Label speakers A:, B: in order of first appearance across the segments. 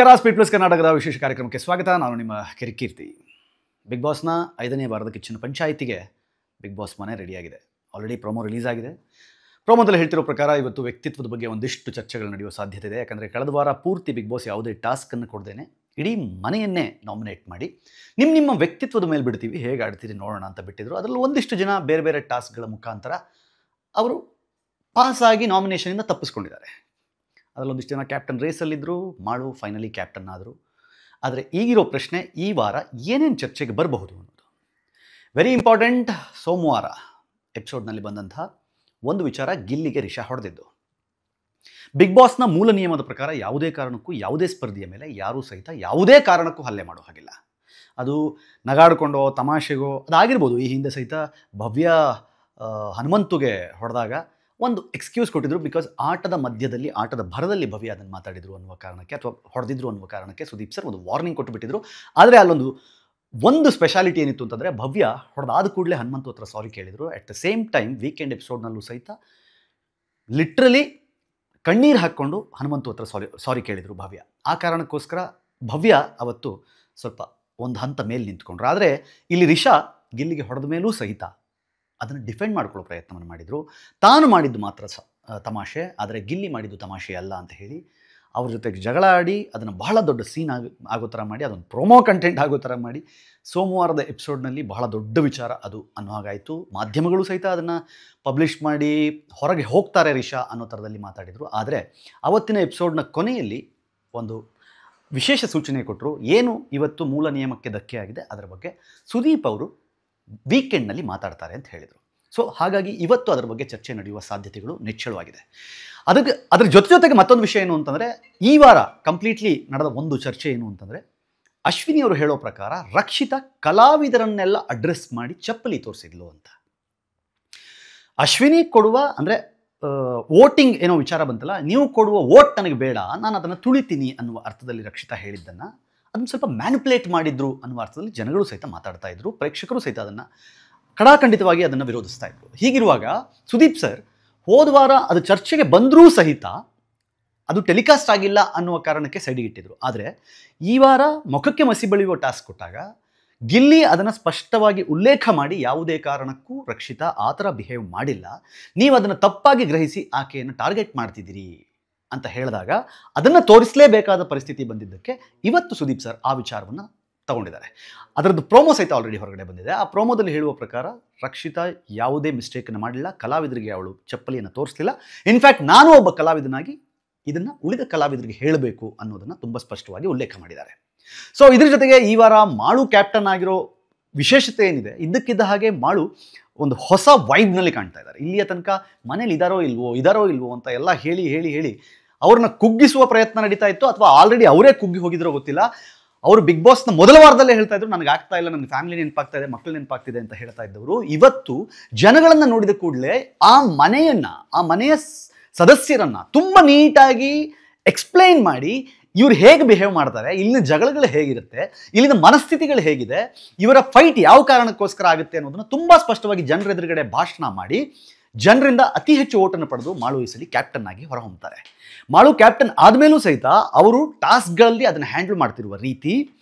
A: ನಮಸ್ಕಾರ. Speed plus ಕರ್ನಾಟಕದ ವಿಶೇಷ ಕಾರ್ಯಕ್ರಮಕ್ಕೆ ಸ್ವಾಗತ. ನಾನು ನಿಮ್ಮ ಕಿರಿಕೀರ್ತಿ. ಬಿಗ್ ಬಾಸ್ನ 5ನೇ ವಾರದ ಕಿಚ್ಚನ ಪಂಚಾಯಿತಿಗೆ ಬಿಗ್ ಬಾಸ್ ಮನೆ ರೆಡಿಯಾಗಿದೆ. ಆಲ್ರೆಡಿ ಪ್ರೊಮೋ ರಿಲೀಸ್ ಆಗಿದೆ. ಪ್ರೊಮೋದಲ್ಲಿ ಹೇಳ್ತಿರೋ ಪ್ರಕಾರ ಇವತ್ತು ವ್ಯಕ್ತಿತ್ವದ ಬಗ್ಗೆ ಒಂದಿಷ್ಟು ಚರ್ಚೆಗಳು ನಡೆಯುವ ಸಾಧ್ಯತೆ ಇದೆ. ಯಾಕಂದರೆ ಕಳೆದ ವಾರ ಪೂರ್ತಿ ಬಿಗ್ ಬಾಸ್ ಯಾವುದೇ ಟಾಸ್ಕನ್ನು ಕೊಡ್ದೇನೆ ಇಡೀ ಮನೆಯನ್ನೇ ನಾಮಿನೇಟ್ ಮಾಡಿ ನಿಮ್ಮ ವ್ಯಕ್ತಿತ್ವದ ಮೇಲೆ ಬಿಡ್ತೀವಿ, ಹೇಗೆ ಆಡ್ತೀರಿ ನೋಡೋಣ ಅಂತ ಬಿಟ್ಟಿದ್ರು. ಅದರಲ್ಲಿ ಒಂದಿಷ್ಟು ಜನ ಬೇರೆ ಬೇರೆ ಟಾಸ್ಕ್ಗಳ ಮುಖಾಂತರ ಅವರು ಪಾಸಾಗಿ ನಾಮಿನೇಷನಿಂದ ತಪ್ಪಿಸ್ಕೊಂಡಿದ್ದಾರೆ. ಅದರಲ್ಲೊಂದಿಷ್ಟು ಜನ ಕ್ಯಾಪ್ಟನ್ ರೇಸಲ್ಲಿದ್ದರು, ಮಾಳು ಫೈನಲಿ ಕ್ಯಾಪ್ಟನ್ ಆದರು. ಆದರೆ ಈಗಿರೋ ಪ್ರಶ್ನೆ, ಈ ವಾರ ಏನೇನು ಚರ್ಚೆಗೆ ಬರಬಹುದು ಅನ್ನೋದು. Very important. ಸೋಮವಾರ ಎಪಿಸೋಡ್ನಲ್ಲಿ ಬಂದಂಥ ಒಂದು ವಿಚಾರ, ಗಿಲ್ಲಿಗೆ ರಿಷಾ ಹೊಡೆದಿದ್ದು. ಬಿಗ್ ಬಾಸ್ನ ಮೂಲ ನಿಯಮದ ಪ್ರಕಾರ ಯಾವುದೇ ಕಾರಣಕ್ಕೂ ಯಾವುದೇ ಸ್ಪರ್ಧೆಯ ಮೇಲೆ ಯಾರೂ ಸಹಿತ ಯಾವುದೇ ಕಾರಣಕ್ಕೂ ಹಲ್ಲೆ ಮಾಡೋ ಹಾಗಿಲ್ಲ. ಅದು ನಗಾಡ್ಕೊಂಡೋ ತಮಾಷೆಗೋ ಅದಾಗಿರ್ಬೋದು. ಈ ಹಿಂದೆ ಸಹಿತ ಭವ್ಯ ಹನುಮಂತುಗೆ ಹೊಡೆದಾಗ ಒಂದು ಎಕ್ಸ್ಕ್ಯೂಸ್ ಕೊಟ್ಟಿದ್ರು. ಬಿಕಾಸ್ ಆಟದ ಮಧ್ಯದಲ್ಲಿ, ಆಟದ ಭರದಲ್ಲಿ ಭವ್ಯ ಅದನ್ನು ಮಾತಾಡಿದ್ರು ಅನ್ನುವ ಕಾರಣಕ್ಕೆ, ಅಥವಾ ಹೊಡೆದಿದ್ರು ಅನ್ನುವ ಕಾರಣಕ್ಕೆ ಸುದೀಪ್ ಸರ್ ಒಂದು ವಾರ್ನಿಂಗ್ ಕೊಟ್ಟುಬಿಟ್ಟಿದ್ರು. ಆದರೆ ಒಂದು ಸ್ಪೆಷಾಲಿಟಿ ಏನಿತ್ತು ಅಂತಂದರೆ, ಭವ್ಯ ಹೊಡೆದಾದ ಕೂಡಲೇ ಹನುಮಂತು ಹತ್ರ ಸಾರಿ ಕೇಳಿದರು. At the same time weekend ಎಪಿಸೋಡ್ನಲ್ಲೂ ಸಹಿತ ಲಿಟ್ರಲಿ ಕಣ್ಣೀರು ಹಾಕ್ಕೊಂಡು ಹನುಮಂತು ಹತ್ರ ಸಾರಿ ಕೇಳಿದರು ಭವ್ಯ. ಆ ಕಾರಣಕ್ಕೋಸ್ಕರ ಭವ್ಯ ಅವತ್ತು ಸ್ವಲ್ಪ ಒಂದು ಹಂತ ಮೇಲೆ ನಿಂತ್ಕೊಂಡ್ರು. ಆದರೆ ಇಲ್ಲಿ ರಿಷಾ ಗಿಲ್ಲಿಗೆ ಹೊಡೆದ ಮೇಲೂ ಸಹಿತ ಅದನ್ನು ಡಿಫೆಂಡ್ ಮಾಡ್ಕೊಳ್ಳೋ ಪ್ರಯತ್ನವನ್ನು ಮಾಡಿದರು. ತಾನು ಮಾಡಿದ್ದು ಮಾತ್ರ ತಮಾಷೆ, ಆದರೆ ಗಿಲ್ಲಿ ಮಾಡಿದ್ದು ತಮಾಷೆ ಅಲ್ಲ ಅಂತ ಹೇಳಿ ಅವ್ರ ಜೊತೆಗೆ ಜಗಳ ಆಡಿ ಅದನ್ನು ಬಹಳ ದೊಡ್ಡ ಸೀನ್ ಆಗೋ ಥರ ಮಾಡಿ, ಅದೊಂದು ಪ್ರೊಮೋ ಕಂಟೆಂಟ್ ಆಗೋ ಥರ ಮಾಡಿ, ಸೋಮವಾರದ ಎಪಿಸೋಡ್ನಲ್ಲಿ ಬಹಳ ದೊಡ್ಡ ವಿಚಾರ ಅದು ಅನ್ನೋ ಹಾಗಾಯಿತು. ಮಾಧ್ಯಮಗಳು ಸಹಿತ ಅದನ್ನು ಪಬ್ಲಿಷ್ ಮಾಡಿ ಹೊರಗೆ ಹೋಗ್ತಾರೆ ರಿಷಾ ಅನ್ನೋ ಥರದಲ್ಲಿ ಮಾತಾಡಿದರು. ಆದರೆ ಅವತ್ತಿನ ಎಪಿಸೋಡ್ನ ಕೊನೆಯಲ್ಲಿ ಒಂದು ವಿಶೇಷ ಸೂಚನೆ ಕೊಟ್ಟರು. ಏನು ಇವತ್ತು ಮೂಲ ನಿಯಮಕ್ಕೆ ಧಕ್ಕೆ ಆಗಿದೆ ಅದರ ಬಗ್ಗೆ ಸುದೀಪ್ ಅವರು ವೀಕೆಂಡ್ನಲ್ಲಿ ಮಾತಾಡ್ತಾರೆ ಅಂತ ಹೇಳಿದರು. ಸೊ ಹಾಗಾಗಿ ಇವತ್ತು ಅದರ ಬಗ್ಗೆ ಚರ್ಚೆ ನಡೆಯುವ ಸಾಧ್ಯತೆಗಳು ನಿಚ್ಚಳವಾಗಿದೆ. ಅದ್ರ ಜೊತೆಗೆ ಮತ್ತೊಂದು ವಿಷಯ ಏನು ಅಂತಂದರೆ, ಈ ವಾರ ಕಂಪ್ಲೀಟ್ಲಿ ನಡೆದ ಒಂದು ಚರ್ಚೆ ಏನು ಅಂತಂದರೆ, ಅಶ್ವಿನಿ ಅವರು ಹೇಳೋ ಪ್ರಕಾರ ರಕ್ಷಿತಾ ಕಲಾವಿದರನ್ನೆಲ್ಲ ಅಡ್ರೆಸ್ ಮಾಡಿ ಚಪ್ಪಲಿ ತೋರಿಸಿದ್ಲು ಅಂತ. ಅಶ್ವಿನಿ ಕೊಡುವ ಅಂದರೆ ವೋಟಿಂಗ್ ಏನೋ ವಿಚಾರ ಬಂತಲ್ಲ, ನೀವು ಕೊಡುವ ವೋಟ್ ನನಗೆ ಬೇಡ, ನಾನು ಅದನ್ನು ತುಳಿತೀನಿ ಅನ್ನುವ ಅರ್ಥದಲ್ಲಿ ರಕ್ಷಿತಾ ಹೇಳಿದ್ದನ್ನು ಅದನ್ನು ಸ್ವಲ್ಪ ಮ್ಯಾನಿಪುಲೇಟ್ ಮಾಡಿದ್ರು ಅನ್ನುವ ಅರ್ಥದಲ್ಲಿ ಜನಗಳು ಸಹಿತ ಮಾತಾಡ್ತಾ ಇದ್ರು. ಪ್ರೇಕ್ಷಕರು ಸಹಿತ ಅದನ್ನು ಕಡಾಖಂಡಿತವಾಗಿ ಅದನ್ನು ವಿರೋಧಿಸ್ತಾ ಇದ್ರು. ಹೀಗಿರುವಾಗ ಸುದೀಪ್ ಸರ್ ಹೋದ ವಾರ ಅದು ಚರ್ಚೆಗೆ ಬಂದರೂ ಸಹಿತ ಅದು ಟೆಲಿಕಾಸ್ಟ್ ಆಗಿಲ್ಲ ಅನ್ನುವ ಕಾರಣಕ್ಕೆ ಸೈಡಿಗಿಟ್ಟಿದ್ರು. ಆದರೆ ಈ ವಾರ ಮುಖಕ್ಕೆ ಮಸಿ ಬಳಿಯುವ ಟಾಸ್ಕ್ ಕೊಟ್ಟಾಗ ಗಿಲ್ಲಿ ಅದನ್ನು ಸ್ಪಷ್ಟವಾಗಿ ಉಲ್ಲೇಖ ಮಾಡಿ, ಯಾವುದೇ ಕಾರಣಕ್ಕೂ ರಕ್ಷಿತಾ ಆ ಥರ ಬಿಹೇವ್ ಮಾಡಿಲ್ಲ, ನೀವು ಅದನ್ನು ತಪ್ಪಾಗಿ ಗ್ರಹಿಸಿ ಆಕೆಯನ್ನು ಟಾರ್ಗೆಟ್ ಮಾಡ್ತಿದ್ದೀರಿ ಅಂತ ಹೇಳಿದಾಗ ಅದನ್ನು ತೋರಿಸಲೇಬೇಕಾದ ಪರಿಸ್ಥಿತಿ ಬಂದಿದ್ದಕ್ಕೆ ಇವತ್ತು ಸುದೀಪ್ ಸರ್ ಆ ವಿಚಾರವನ್ನು ತಗೊಂಡಿದ್ದಾರೆ. ಅದರದ್ದು ಪ್ರೋಮೋ ಸಹಿತ ಆಲ್ರೆಡಿ ಹೊರಗಡೆ ಬಂದಿದೆ. ಆ ಪ್ರೋಮೋದಲ್ಲಿ ಹೇಳುವ ಪ್ರಕಾರ ರಕ್ಷಿತಾ ಯಾವುದೇ ಮಿಸ್ಟೇಕನ್ನು ಮಾಡಲಿಲ್ಲ, ಕಲಾವಿದರಿಗೆ ಅವಳು ಚಪ್ಪಲಿಯನ್ನು ತೋರಿಸಲಿಲ್ಲ. ಇನ್ಫ್ಯಾಕ್ಟ್ ನಾನು ಒಬ್ಬ ಕಲಾವಿದನಾಗಿ ಇದನ್ನು ಉಳಿದ ಕಲಾವಿದರಿಗೆ ಹೇಳಬೇಕು ಅನ್ನೋದನ್ನು ತುಂಬ ಸ್ಪಷ್ಟವಾಗಿ ಉಲ್ಲೇಖ ಮಾಡಿದ್ದಾರೆ. ಸೊ ಇದ್ರ ಜೊತೆಗೆ ಈ ವಾರ ಮಾಳು ಕ್ಯಾಪ್ಟನ್ ಆಗಿರೋ ವಿಶೇಷತೆ ಏನಿದೆ, ಇದ್ದಕ್ಕಿದ್ದ ಹಾಗೆ ಮಾಳು ಒಂದು ಹೊಸ ವೈಬ್ನಲ್ಲಿ ಕಾಣ್ತಾ ಇದ್ದಾರೆ. ಇಲ್ಲಿಯ ತನಕ ಮನೇಲಿ ಇದಾರೋ ಇಲ್ವೋ ಅಂತ ಎಲ್ಲ ಹೇಳಿ ಅವ್ರನ್ನ ಕುಗ್ಗಿಸುವ ಪ್ರಯತ್ನ ನಡೀತಾ ಇತ್ತು, ಅಥವಾ ಆಲ್ರೆಡಿ ಅವರೇ ಕುಗ್ಗಿ ಹೋಗಿದ್ರೋ ಗೊತ್ತಿಲ್ಲ. ಅವರು ಬಿಗ್ ಬಾಸ್ನ ಮೊದಲ ವಾರದಲ್ಲೇ ಹೇಳ್ತಾ ಇದ್ರು, ನನಗೆ ಆಗ್ತಾ ಇಲ್ಲ, ನನ್ನ ಫ್ಯಾಮಿಲಿ ನೆನಪಾಗ್ತಾ ಇದೆ, ಮಕ್ಕಳು ನೆನಪಾಗ್ತಿದೆ ಅಂತ ಹೇಳ್ತಾ ಇದ್ದವರು ಇವತ್ತು ಜನಗಳನ್ನು ನೋಡಿದ ಕೂಡಲೇ ಆ ಮನೆಯ ಸದಸ್ಯರನ್ನು ತುಂಬ ನೀಟಾಗಿ ಎಕ್ಸ್ಪ್ಲೈನ್ ಮಾಡಿ, ಇವ್ರು ಹೇಗೆ ಬಿಹೇವ್ ಮಾಡ್ತಾರೆ, ಇಲ್ಲಿನ ಜಗಳಗಳು ಹೇಗಿರುತ್ತೆ, ಇಲ್ಲಿನ ಮನಸ್ಥಿತಿಗಳು ಹೇಗಿದೆ, ಇವರ ಫೈಟ್ ಯಾವ ಕಾರಣಕ್ಕೋಸ್ಕರ ಆಗುತ್ತೆ ಅನ್ನೋದನ್ನು ತುಂಬ ಸ್ಪಷ್ಟವಾಗಿ ಜನರ ಎದುರುಗಡೆ ಭಾಷಣ ಮಾಡಿ ಜನರಿಂದ ಅತಿ ಹೆಚ್ಚು ಓಟನ್ನು ಪಡೆದು ಮಾಳು ಈ ಸಲ ಕ್ಯಾಪ್ಟನ್ ಆಗಿ ಹೊರಹೊಮ್ಮುತ್ತಾರೆ. ಮಾಳು ಕ್ಯಾಪ್ಟನ್ ಆದಮೇಲೂ ಸಹಿತ ಅವರು ಟಾಸ್ಕ್ಗಳಲ್ಲಿ ಅದನ್ನು ಹ್ಯಾಂಡಲ್ ಮಾಡ್ತಿರುವ ರೀತಿ,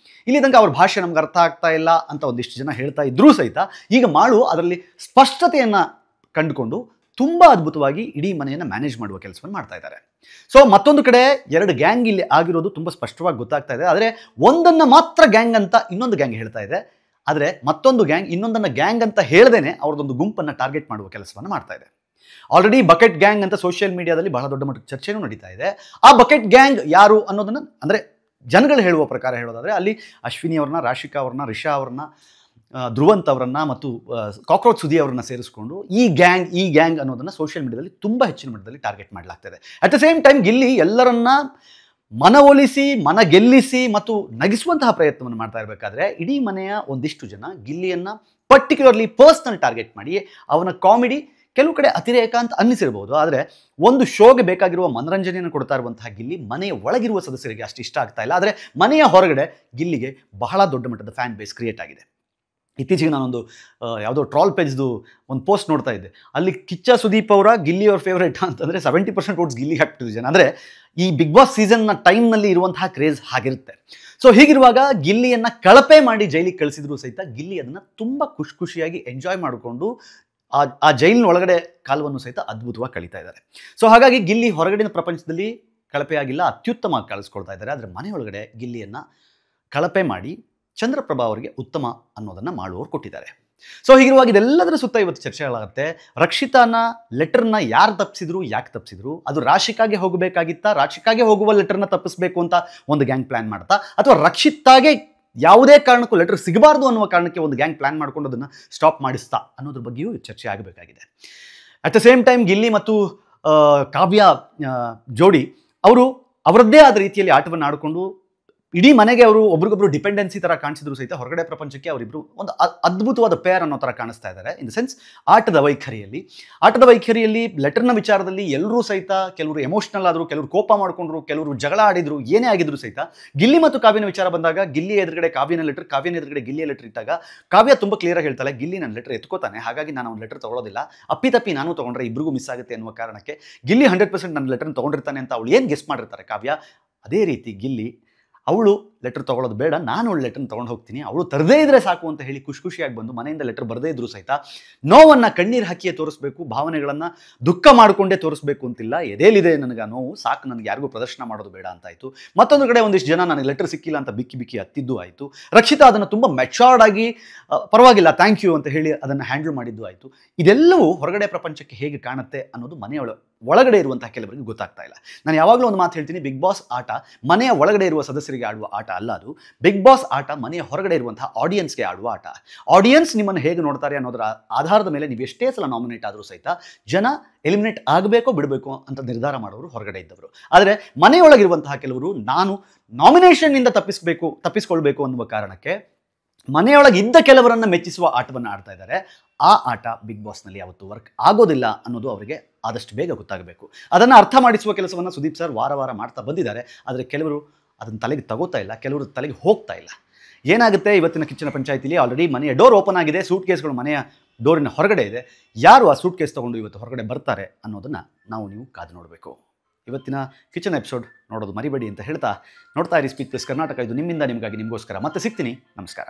A: ಇಲ್ಲಿ ತನಕ ಅವ್ರ ಭಾಷೆ ನಮ್ಗೆ ಅರ್ಥ ಆಗ್ತಾ ಇಲ್ಲ ಅಂತ ಒಂದಿಷ್ಟು ಜನ ಹೇಳ್ತಾ ಇದ್ರೂ ಸಹಿತ ಈಗ ಮಾಳು ಅದರಲ್ಲಿ ಸ್ಪಷ್ಟತೆಯನ್ನು ಕಂಡುಕೊಂಡು ತುಂಬ ಅದ್ಭುತವಾಗಿ ಇಡೀ ಮನೆಯನ್ನು ಮ್ಯಾನೇಜ್ ಮಾಡುವ ಕೆಲಸವನ್ನು ಮಾಡ್ತಾ ಇದ್ದಾರೆ. ಸೊ ಮತ್ತೊಂದು ಕಡೆ 2 ಗ್ಯಾಂಗ್ ಇಲ್ಲಿ ಆಗಿರೋದು ತುಂಬ ಸ್ಪಷ್ಟವಾಗಿ ಗೊತ್ತಾಗ್ತಾ ಇದೆ. ಆದರೆ ಒಂದನ್ನು ಮಾತ್ರ ಗ್ಯಾಂಗ್ ಅಂತ ಇನ್ನೊಂದು ಗ್ಯಾಂಗ್ ಹೇಳ್ತಾ ಇದೆ. ಆದರೆ ಮತ್ತೊಂದು ಗ್ಯಾಂಗ್ ಇನ್ನೊಂದನ್ನು ಗ್ಯಾಂಗ್ ಅಂತ ಹೇಳ್ದೇನೆ ಅವ್ರದ್ದೊಂದು ಗುಂಪನ್ನು ಟಾರ್ಗೆಟ್ ಮಾಡುವ ಕೆಲಸವನ್ನು ಮಾಡ್ತಾ ಇದೆ. ಆಲ್ರೆಡಿ ಬಕೆಟ್ ಗ್ಯಾಂಗ್ ಅಂತ ಸೋಷಿಯಲ್ ಮೀಡಿಯಾದಲ್ಲಿ ಬಹಳ ದೊಡ್ಡ ಮಟ್ಟದ ಚರ್ಚೆನೂ ನಡೀತಾ ಇದೆ. ಆ ಬಕೆಟ್ ಗ್ಯಾಂಗ್ ಯಾರು ಅನ್ನೋದನ್ನು, ಅಂದರೆ ಜನಗಳು ಹೇಳುವ ಪ್ರಕಾರ ಹೇಳೋದಾದರೆ, ಅಲ್ಲಿ ಅಶ್ವಿನಿ ಅವ್ರನ್ನ, ರಾಶಿಕಾ ಅವ್ರನ್ನ, ರಿಷಾ ಅವ್ರನ್ನ, ಧ್ರುವಂತ್ ಅವರನ್ನ ಮತ್ತು ಕಾಕ್ರೋಚ್ ಸುದಿ ಅವರನ್ನ ಸೇರಿಸ್ಕೊಂಡು ಈ ಗ್ಯಾಂಗ್ ಅನ್ನೋದನ್ನು ಸೋಷಿಯಲ್ ಮೀಡಿಯಾದಲ್ಲಿ ತುಂಬ ಹೆಚ್ಚಿನ ಮಟ್ಟದಲ್ಲಿ ಟಾರ್ಗೆಟ್ ಮಾಡಲಾಗ್ತದೆ. At the same time Gilli ಎಲ್ಲರನ್ನ ಮನವೊಲಿಸಿ, ಗೆಲ್ಲಿಸಿ ಮತ್ತು ನಗಿಸುವಂತಹ ಪ್ರಯತ್ನವನ್ನು ಮಾಡ್ತಾ ಇರಬೇಕಾದ್ರೆ ಇಡೀ ಮನೆಯ ಒಂದಿಷ್ಟು ಜನ ಗಿಲ್ಲಿಯನ್ನು ಪರ್ಟಿಕ್ಯುಲರ್ಲಿ ಪರ್ಸ್ನಲ್ ಟಾರ್ಗೆಟ್ ಮಾಡಿ ಅವನ ಕಾಮಿಡಿ ಕೆಲವು ಕಡೆ ಅತಿರೇಕ ಅಂತ ಅನ್ನಿಸಿರ್ಬೋದು. ಆದರೆ ಒಂದು ಶೋಗೆ ಬೇಕಾಗಿರುವ ಮನರಂಜನೆಯನ್ನು ಕೊಡ್ತಾ ಇರುವಂತಹ ಗಿಲ್ಲಿ ಮನೆಯ ಒಳಗಿರುವ ಸದಸ್ಯರಿಗೆ ಅಷ್ಟು ಇಷ್ಟ ಆಗ್ತಾ ಇಲ್ಲ. ಆದರೆ ಮನೆಯ ಹೊರಗಡೆ ಗಿಲ್ಲಿಗೆ ಬಹಳ ದೊಡ್ಡ ಮಟ್ಟದ ಫ್ಯಾನ್ ಬೇಸ್ ಕ್ರಿಯೇಟ್ ಆಗಿದೆ. ಇತ್ತೀಚೆಗೆ ನಾನೊಂದು ಯಾವುದೋ ಟ್ರಾಲ್ ಪೇಜ್ದು ಒಂದು ಪೋಸ್ಟ್ ನೋಡ್ತಾ ಇದ್ದೆ. ಅಲ್ಲಿ ಕಿಚ್ಚ ಸುದೀಪ್ ಅವರ ಗಿಲ್ಲಿ ಅವ್ರ ಫೇವ್ರೇಟ್ ಅಂತಂದರೆ 70% ವೋಟ್ಸ್ ಗಿಲ್ಲಿಗೆ ಹಾಕ್ಬಿಟ್ಟಿದ್ರು ಜನ. ಅಂದರೆ ಈ ಬಿಗ್ ಬಾಸ್ ಸೀಸನ್ನ ಟೈಮ್ನಲ್ಲಿ ಇರುವಂತಹ ಕ್ರೇಜ್ ಹಾಗಿರುತ್ತೆ. ಸೊ ಹೀಗಿರುವಾಗ ಗಿಲ್ಲಿಯನ್ನು ಕಳಪೆ ಮಾಡಿ ಜೈಲಿಗೆ ಕಳಿಸಿದ್ರು ಸಹಿತ ಗಿಲ್ಲಿ ಅದನ್ನು ತುಂಬ ಖುಷಿಯಾಗಿ ಎಂಜಾಯ್ ಮಾಡಿಕೊಂಡು ಆ ಜೈಲಿನ ಒಳಗಡೆ ಕಾಲವನ್ನು ಸಹಿತ ಅದ್ಭುತವಾಗಿ ಕಳೀತಾ ಇದ್ದಾರೆ. ಸೊ ಹಾಗಾಗಿ ಗಿಲ್ಲಿ ಹೊರಗಡೆನ ಪ್ರಪಂಚದಲ್ಲಿ ಕಳಪೆಯಾಗಿಲ್ಲ, ಅತ್ಯುತ್ತಮವಾಗಿ ಕಳಿಸ್ಕೊಳ್ತಾ ಇದ್ದಾರೆ. ಆದರೆ ಮನೆಯೊಳಗಡೆ ಗಿಲ್ಲಿಯನ್ನು ಕಳಪೆ ಮಾಡಿ ಚಂದ್ರಪ್ರಭಾ ಅವರಿಗೆ ಉತ್ತಮ ಅನ್ನೋದನ್ನು ಮಾಡುವವರು ಕೊಟ್ಟಿದ್ದಾರೆ. ಸೊ ಹೀಗಿರುವಾಗ ಇದೆಲ್ಲದರ ಸುತ್ತ ಇವತ್ತು ಚರ್ಚೆಗಳಾಗುತ್ತೆ. ರಕ್ಷಿತಾನ ಲೆಟರ್ನ ಯಾರು ತಪ್ಪಿಸಿದ್ರು, ಯಾಕೆ ತಪ್ಪಿಸಿದ್ರು, ಅದು ರಾಶಿಕಾಗೆ ಹೋಗಬೇಕಾಗಿತ್ತಾ, ರಾಶಿಕಾಗೆ ಹೋಗುವ ಲೆಟರ್ನ ತಪ್ಪಿಸಬೇಕು ಅಂತ ಒಂದು ಗ್ಯಾಂಗ್ ಪ್ಲಾನ್ ಮಾಡ್ತಾ, ಅಥವಾ ರಕ್ಷಿತಾಗೆ ಯಾವುದೇ ಕಾರಣಕ್ಕೂ ಲೆಟರ್ ಸಿಗಬಾರ್ದು ಅನ್ನುವ ಕಾರಣಕ್ಕೆ ಒಂದು ಗ್ಯಾಂಗ್ ಪ್ಲಾನ್ ಮಾಡ್ಕೊಂಡು ಅದನ್ನು ಸ್ಟಾಪ್ ಮಾಡಿಸ್ತಾ ಅನ್ನೋದ್ರ ಬಗ್ಗೆಯೂ ಚರ್ಚೆ ಆಗಬೇಕಾಗಿದೆ. At the same time Gilli ಮತ್ತು ಕಾವ್ಯ ಜೋಡಿ ಅವರು ಅವರದ್ದೇ ಆದ ರೀತಿಯಲ್ಲಿ ಆಟವನ್ನು ಆಡಿಕೊಂಡು ಇಡೀ ಮನೆಗೆ ಅವರು ಒಬ್ರಿಗೊಬ್ರು ಡಿಪೆಂಡೆನ್ಸಿ ಥರ ಕಾಣಿಸಿದ್ರು ಸಹಿತ ಹೊರಗಡೆ ಪ್ರಪಂಚಕ್ಕೆ ಅವರಿಬ್ಬರು ಒಂದು ಅದ್ಭುತವಾದ ಪೇರ್ ಅನ್ನೋ ಥರ ಕಾಣಿಸ್ತಾ ಇದ್ದಾರೆ. ಇನ್ ದ ಸೆನ್ಸ್ ಆಟದ ವೈಖರಿಯಲ್ಲಿ ಲೆಟರ್ನ ವಿಚಾರದಲ್ಲಿ ಎಲ್ಲರೂ ಸಹಿತ ಕೆಲವರು ಎಮೋಷ್ನಲ್ ಆದರು, ಕೆಲವರು ಕೋಪ ಮಾಡಿಕೊಂಡ್ರು, ಕೆಲವರು ಜಗಳ ಆಡಿದ್ರು, ಏನೇ ಆಗಿದ್ರು ಸಹಿತ ಗಿಲ್ಲಿ ಮತ್ತು ಕಾವ್ಯನ ವಿಚಾರ ಬಂದಾಗ ಗಿಲ್ಲಿ ಎದುರುಗಡೆ ಕಾವ್ಯನ ಲೆಟರ್, ಕಾವ್ಯನ ಎದುರುಗಡೆ ಗಿಲ್ಲಿಯ ಲೆಟರ್ ಇಟ್ಟಾಗ ಕಾವ್ಯ ತುಂಬ ಕ್ಲಿಯರಾಗಿ ಹೇಳ್ತಾಳೆ, ಗಿಲ್ಲಿ ನನ್ನ ಲೆಟರ್ ಎತ್ಕೋತಾನೆ, ಹಾಗಾಗಿ ನಾನು ಅವ್ನ ಲೆಟರ್ ತೊಗೊಳ್ಳೋದಿಲ್ಲ, ಅಪ್ಪಿತಪ್ಪಿ ನಾನು ತೊಗೊಂಡ್ರೆ ಇಬ್ಬರಿಗೂ ಮಿಸ್ ಆಗುತ್ತೆ ಅನ್ನುವ ಕಾರಣಕ್ಕೆ ಗಿಲ್ಲಿ 100% ನನ್ನ ಲೆಟರ್ನ ತೊಗೊಂಡಿರ್ತಾನೆ ಅಂತ ಅವಳು ಏನು ಗೆಸ್ ಮಾಡಿರ್ತಾರೆ ಕಾವ್ಯ. ಅದೇ ರೀತಿ ಗಿಲ್ಲಿ ಅವಳು ಲೆಟರ್ ತೊಗೊಳ್ಳೋದು ಬೇಡ, ನಾನು ಅವಳು ಲೆಟರ್ನ ತೊಗೊಂಡು ಹೋಗ್ತೀನಿ, ಅವಳು ತರದೇ ಇದ್ರೆ ಸಾಕು ಅಂತ ಹೇಳಿ ಖುಷಿಯಾಗಿ ಬಂದು ಮನೆಯಿಂದ ಲೆಟರ್ ಬರದೇ ಇದ್ರು ಸಹಿತ ನೋವನ್ನು ಕಣ್ಣೀರು ಹಾಕಿಯೇ ತೋರಿಸ್ಬೇಕು, ಭಾವನೆಗಳನ್ನು ದುಃಖ ಮಾಡಿಕೊಂಡೇ ತೋರಿಸ್ಬೇಕು ಅಂತಿಲ್ಲ. ಎದೇಲಿದೆ ನನಗೆ ನೋವು, ಸಾಕು ನನಗೆ ಯಾರಿಗೂ ಪ್ರದರ್ಶನ ಮಾಡೋದು ಬೇಡ ಅಂತಾಯಿತು. ಮತ್ತೊಂದು ಕಡೆ ಒಂದಿಷ್ಟು ಜನ ನನಗೆ ಲೆಟರ್ ಸಿಕ್ಕಿಲ್ಲ ಅಂತ ಬಿಕ್ಕಿ ಹತ್ತಿದ್ದು ಆಯಿತು. ರಕ್ಷಿತಾ ಅದನ್ನು ತುಂಬ ಮೆಚೂರ್ಡ್ ಆಗಿ ಪರವಾಗಿಲ್ಲ ಥ್ಯಾಂಕ್ ಯು ಅಂತ ಹೇಳಿ ಅದನ್ನು ಹ್ಯಾಂಡಲ್ ಮಾಡಿದ್ದು ಆಯಿತು. ಇದೆಲ್ಲವೂ ಹೊರಗಡೆ ಪ್ರಪಂಚಕ್ಕೆ ಹೇಗೆ ಕಾಣುತ್ತೆ ಅನ್ನೋದು ಒಳಗಡೆ ಇರುವಂತಹ ಕೆಲವರಿಗೆ ಗೊತ್ತಾಗ್ತಾ ಇಲ್ಲ. ನಾನು ಯಾವಾಗಲೂ ಒಂದು ಮಾತು ಹೇಳ್ತೀನಿ, ಬಿಗ್ ಬಾಸ್ ಆಟ ಮನೆಯ ಒಳಗಡೆ ಇರುವ ಸದಸ್ಯರಿಗೆ ಆಡುವ ಆಟ ಅಲ್ಲ. ಅದು ಬಿಗ್ ಬಾಸ್ ಆಟ ಮನೆಯ ಹೊರಗಡೆ ಇರುವಂತಹ ಆಡಿಯನ್ಸ್ಗೆ ಆಡುವ ಆಟ. ಆಡಿಯನ್ಸ್ ನಿಮ್ಮನ್ನು ಹೇಗೆ ನೋಡ್ತಾರೆ ಅನ್ನೋದರ ಆಧಾರದ ಮೇಲೆ ನೀವು ಎಷ್ಟೇ ಸಲ ನಾಮಿನೇಟ್ ಆದರೂ ಸಹಿತ ಜನ ಎಲಿಮಿನೇಟ್ ಆಗಬೇಕೋ ಬಿಡಬೇಕು ಅಂತ ನಿರ್ಧಾರ ಮಾಡೋರು ಹೊರಗಡೆ ಇದ್ದವರು. ಆದರೆ ಮನೆಯೊಳಗಿರುವಂತಹ ಕೆಲವರು ನಾನು ನಾಮಿನೇಷನ್ನಿಂದ ತಪ್ಪಿಸ್ಕೊಳ್ಬೇಕು ಅನ್ನುವ ಕಾರಣಕ್ಕೆ ಮನೆಯೊಳಗೆ ಇದ್ದ ಕೆಲವರನ್ನು ಮೆಚ್ಚಿಸುವ ಆಟವನ್ನು ಆಡ್ತಾ ಇದ್ದಾರೆ. ಆ ಆಟ ಬಿಗ್ ಬಾಸ್ನಲ್ಲಿ ಯಾವತ್ತೂ ವರ್ಕ್ ಆಗೋದಿಲ್ಲ ಅನ್ನೋದು ಅವರಿಗೆ ಆದಷ್ಟು ಬೇಗ ಗೊತ್ತಾಗಬೇಕು. ಅದನ್ನು ಅರ್ಥ ಮಾಡಿಸುವ ಕೆಲಸವನ್ನು ಸುದೀಪ್ ಸರ್ ವಾರ ಮಾಡ್ತಾ ಬಂದಿದ್ದಾರೆ. ಆದರೆ ಕೆಲವರು ಅದನ್ನು ತಲೆಗೆ ತಗೋತಾ ಇಲ್ಲ, ಕೆಲವರು ತಲೆಗೆ ಹೋಗ್ತಾ ಇಲ್ಲ. ಏನಾಗುತ್ತೆ ಇವತ್ತಿನ ಕಿಚ್ಚನ ಪಂಚಾಯತಿಲಿ ಆಲ್ರೆಡಿ ಮನೆಯ ಡೋರ್ ಓಪನ್ ಆಗಿದೆ, ಸೂಟ್ ಕೇಸ್ಗಳು ಮನೆಯ ಡೋರಿನ ಹೊರಗಡೆ ಇದೆ. ಯಾರು ಆ ಸೂಟ್ ಕೇಸ್ ತೊಗೊಂಡು ಇವತ್ತು ಹೊರಗಡೆ ಬರ್ತಾರೆ ಅನ್ನೋದನ್ನು ನೀವು ಕಾದು ನೋಡಬೇಕು. ಇವತ್ತಿನ ಕಿಚನ್ ಎಪಿಸೋಡ್ ನೋಡೋದು ಮರಿಬೇಡಿ ಅಂತ ಹೇಳ್ತಾ ನೋಡ್ತಾ ಇರಿ ಸ್ಪೀಕ್ ಪ್ಲಸ್ ಕರ್ನಾಟಕ. ಇದು ನಿಮ್ಮಿಂದ ನಿಮಗಾಗಿ ನಿಮಗೋಸ್ಕರ. ಮತ್ತೆ ಸಿಗ್ತೀನಿ. ನಮಸ್ಕಾರ.